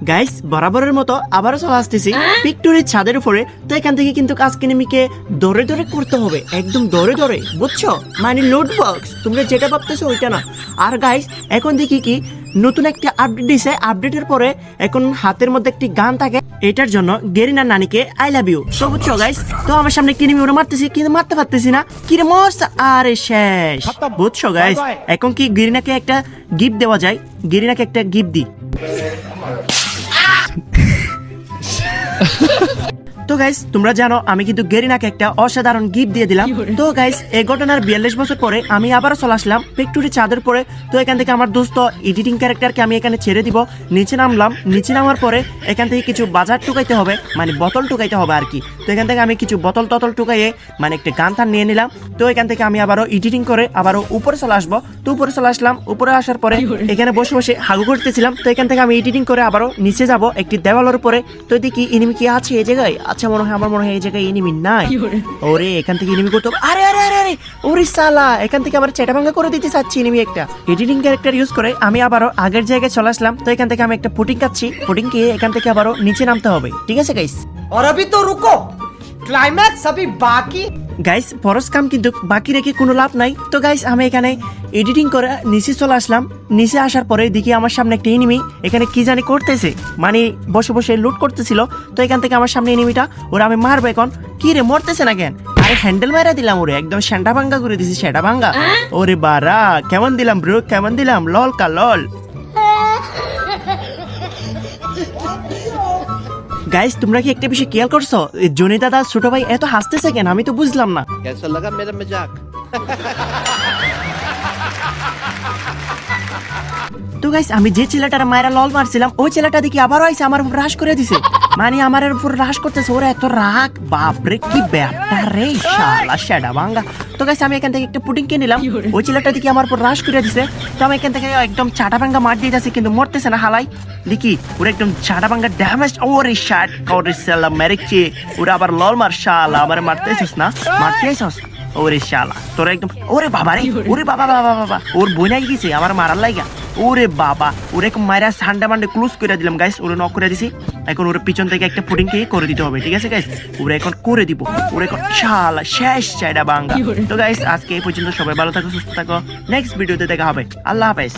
Guys বরাবরের মতো আবারও চলে আসতেছি পিকটুরির ছাদের উপরে। তো এখান থেকে কিন্তু আজকে এনিমিকে দৌড়ে দৌড়ে করতে হবে, একদম দৌড়ে দৌড়ে, বুঝছো? মানে লুট বক্স, তোমরা যেটা ভাবতেছো ওইটা না। আর গাইস এখন দেখি কি নতুন একটা আপডেট দিছে, আপডেটের পরে এখন হাতের মধ্যে একটি গান থাকে, এটার জন্য গেরিনার নানিকে আই লাভ ইউ। তো বুঝছো গাইস, তো আমার সামনে কিনিমি ওরা মারতেছি কিন্তু মারতে পারতেছি না, কিরে মরস আরে শেষ। বুঝছো গাইস, এখন কি গেরিনাকে একটা গিফট দেওয়া যায়, গেরিনাকে একটা গিফট দিই। তো গাইস তোমরা জানো আমি কিন্তু গেরিনাকে একটা অসাধারণ গিফট দিয়ে দিলাম। তো গাইস এই ঘটনার 42 বছর পরে আমি আবারও চলে আসলাম ফ্যাক্টরি চাঁদের পরে। তো এখান থেকে আমার দোস্ত এডিটিং ক্যারেক্টারকে আমি এখানে ছেড়ে দিব, নিচে নামলাম। নিচে নামার পরে এখান থেকে কিছু বাজার টুকাইতে হবে, মানে বোতল টুকাইতে হবে আর কি। তো এখান থেকে আমি কিছু বোতল টতল টুকাইয়ে মানে একটা গান থান নিয়ে নিলাম। তো এখান থেকে আমি আবারও এডিটিং করে আবারও উপরে চলে আসবো। তো উপরে চলে আসলাম, উপরে আসার পরে এখানে বসে বসে হাগু করতেছিলাম। তো এখান থেকে আমি এডিটিং করে আবারও নিচে যাব একটি দেওয়ালের উপরে। তো দেখি এনিমি কি আছে এই জায়গায়। আচ্ছা মনে হয়, আমার মনে হয় এই জায়গায় এনিমি নাই। ওরে এখান থেকে এনিমি করতে হবে। আরে আরে আরে আরে ওরে সালা, এখান থেকে আমার চেটাভাঙ্গা করে দিতে চাচ্ছি এনিমি একটা। এডিটিং ক্যারেক্টার ইউজ করে আমি আবারও আগের জায়গায় চলে আসলাম। তো এখান থেকে আমি একটা পুটিং খাচ্ছি, পুটিং খেয়ে এখান থেকে আবারও নিচে নামতে হবে, ঠিক আছে গাইস? और अभी तो रुको, क्लाइमैक्स अभी बाकी। গাইস ফরস কাম কিন্তু বাকি রেখে কোনো লাভ নাই। তো গাইস আমি এখানে এডিটিং করে নিচে চলে আসলাম। নিচে আসার পরে দেখি আমার সামনে একটা এনিমি এখানে কি জানি করতেছে, মানে বসে বসে লুট করতেছিল। তো এখান থেকে আমার সামনে এনিমিটা, ওরা আমি মারবো এখন। কি রে মরতেছে না কেন? আরে হ্যান্ডেল মারা দিলাম ওরে, একদম সেন্টা ভাঙ্গা করে দিছি, সেটা ভাঙ্গা। ওরে বারা কেমন দিলাম ব্রো, কেমন দিলাম, লল কা লল। গাইস তোমরা কি একটা বিষয় খেয়াল করছো, জনি দাদা ছোট ভাই এত হাসতেছে কেন? আমি তো বুঝলাম না। कैसा लगा मेरा मजाक? তো গাইস আমি যে ছেলেটার মায়েরা লল মারছিলাম ওই ছেলেটা দেখি আবারও আইসে আমার উপর রাশ করে দিছে, মানে আমার উপর রাশ করতেছে। ওরা এত রাগ, বাপরে কি ব্যাপার রে, শালা সেডা ভাঙ্গা। তো গাইস আমি এখান থেকে একটা পুডিং কিনে নিলাম, ওই ছেলেটা দেখি আমার উপর রাশ করে দিছে। তো আমি এখান থেকে একদম চাটা ভাঙ্গা মার দিয়ে যাচ্ছি কিন্তু মরতেছে না হালাই। দেখি ওরা একদম চাটা ভাঙ্গা ড্যামেজ। ওরে শাট ওরে শালা মেরেছে, ওরা আবার লল মার, শালা আমার মারতেছিস না, মারতেছিস ওরে শালা তোরা একদম। ওরে বাবা রে, ওরে বাবা বাবা বাবা, ওর বইনাই গেছে আমার মারার লাইগা। ওরে বাবা ওরে মায়েরা সান্ডা মান্ডে ক্লোজ করে দিলাম গাইস, ওরে নক করে দিছি। এখন ওর পিছন থেকে একটা পুডিং কে করে দিতে হবে, ঠিক আছে গাইস? ওরে এখন করে দিব, ওরে এখন শালা শেষ চাইডা বাঙ্গা। তো গাইস আজকে এই পর্যন্ত, সবাই ভালো থাকো, সুস্থ থাকো, নেক্সট ভিডিওতে দেখা হবে, আল্লাহ হাফেজ।